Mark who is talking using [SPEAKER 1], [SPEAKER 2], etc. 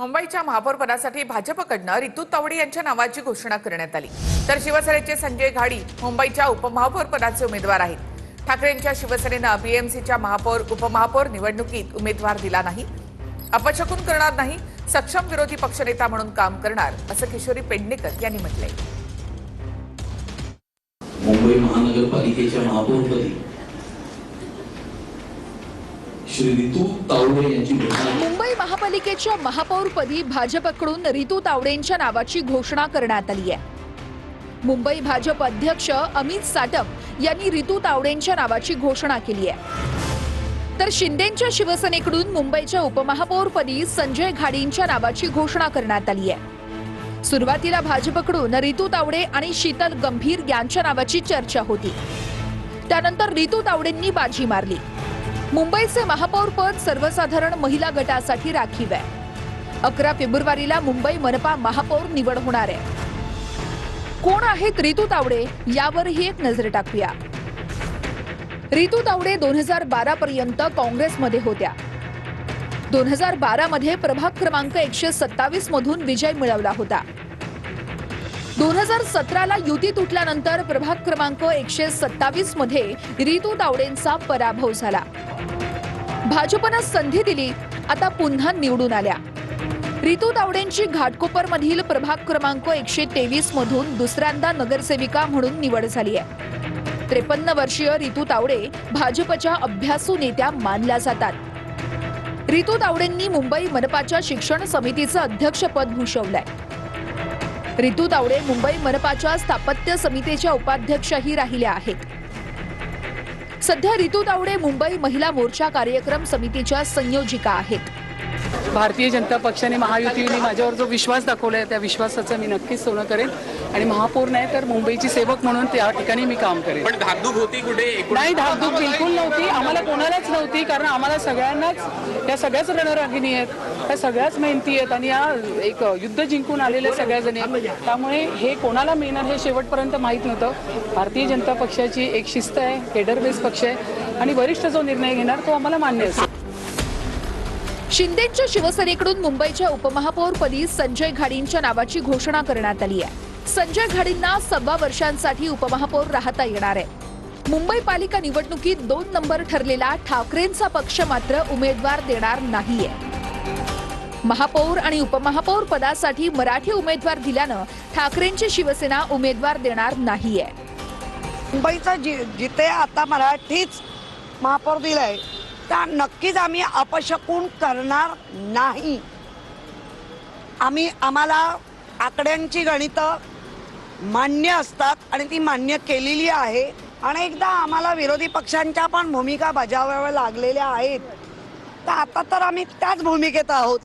[SPEAKER 1] मुंबईच्या महापौरपदासाठी भाजपकडनं रितू तावडे यांच्या नावाची घोषणा करण्यात आली। तर शिवसेनेचे संजय घाडी मुंबईच्या उपमहापौरपदाचे उमेदवार आहेत। ठाकरेंच्या शिवसेनेनं बीएमसीच्या महापौर उपमहापौर निवडणुकीत उमेदवार दिला नाही। अपशकुन करणार नाही, सक्षम विरोधी पक्षनेता म्हणून काम करणार, असं किशोरी पेडणेकर यांनी म्हटलंय।
[SPEAKER 2] मुंबई महानगरपालिकेच्या महापौरपदी श्री रितू तावडे यांची घोषणा।
[SPEAKER 3] मुंबई महापालिकेच्या महापौरपदी भाजपकडून रितू तावडेंच्या नावाची घोषणा करण्यात आली आहे। मुंबई भाजप अध्यक्ष अमित साटम यांनी रितू तावडेंच्या नावाची घोषणा केली आहे। तर शिंदेच्या शिवसेनेकडून मुंबईच्या उपमहापौरपदी संजय घाडींच्या नावाची घोषणा करण्यात आली आहे। सुरुवातीला भाजपकडून रितू तावडे आणि शीतल गंभीर यांच्या नावाची चर्चा होती। त्यानंतर रितू तावडेंनी बाजी मारली। मुंबईचे महापौर पद सर्वसाधारण महिला गटासाठी राखीव आहे। 11 फेब्रुवारीला मुंबई मनपा महापौर निवड होणार आहे। कोण आहेत रितू तावडे यावरही एक नजर टाकूया। रितू तावडे 2012 पर्यंत काँग्रेसमध्ये होत्या। 2012 मध्ये प्रभाग क्रमांक 127 मधून विजय मिळवला होता। 2017 ला युती तुटल्यानंतर प्रभाग क्रमांक 127 मध्ये रितू तावडेंचा पराभव झाला। भाजपनं संधी दिली, आता पुन्हा निवडून आल्या। रितू तावडेंची घाटकोपरमधील प्रभाग क्रमांक 123 मधून दुसऱ्यांदा नगरसेविका म्हणून निवड झाली आहे। 53 वर्षीय रितू तावडे भाजपच्या अभ्यासू नेत्या मानल्या जातात। रितू तावडेंनी मुंबई मनपाच्या शिक्षण समितीचं अध्यक्षपद भूषवलंय। रितू तावडे मुंबई मनपाच्या स्थापत्य समितीच्या उपाध्यक्षही राहिल्या आहेत। सध्या रितू तावडे मुंबई महिला मोर्चा कार्यक्रम समितीच्या संयोजिका आहेत।
[SPEAKER 4] भारतीय जनता पक्षाने महायुतीने माझ्यावर जो विश्वास दाखवलाय त्या विश्वासाचं मी नक्कीच सोनं करेन आणि महापौर नाही तर मुंबईची सेवक म्हणून त्या ठिकाणी मी काम करेन।
[SPEAKER 5] पण धाकधूक होती कुठे?
[SPEAKER 4] नाही, धाकधूक बिलकुल नव्हती, आम्हाला कोणालाच नव्हती, कारण आम्हाला सगळ्यांनाच त्या सगळ्याच रणरागिणी आहेत, त्या सगळ्याच मेहनती आहेत आणि या एक युद्ध जिंकून आलेल्या सगळ्या जणी आहेत। त्यामुळे हे कोणाला मिळणार हे शेवटपर्यंत माहीत नव्हतं। भारतीय जनता पक्षाची एक शिस्त आहे, केडर बेस पक्ष आहे आणि वरिष्ठ जो निर्णय घेणार तो आम्हाला मान्य असेल।
[SPEAKER 3] शिंदेच्या शिवसेनेकडून मुंबईच्या उपमहापौरपदी संजय घाडींच्या नावाची घोषणा करण्यात आली आहे। संजय घाडींना 6 वर्षांसाठी उपमहापौर राहता येणार आहे। मुंबई पालिका निवडणुकीत 2 नंबर ठरलेला ठाकरेंचा पक्ष मात्र उमेदवार देणार नाहीये। महापौर आणि उपमहापौर पदासाठी मराठी उमेदवार दिल्यानं ठाकरेंची शिवसेना उमेदवार देणार नाहीये।
[SPEAKER 6] मुंबईचा जिथे आता मराठीच महापौर दिलाय त्या नक्कीच आम्ही अपशकुन करणार नाही। आम्हाला आकड्यांची गणितं मान्य असतात आणि ती मान्य केलेली आहे। अनेकदा आम्हाला विरोधी पक्षांच्या पण भूमिका बजावाव्या लागलेल्या आहेत, तर आता तर आम्ही त्याच भूमिकेत आहोत।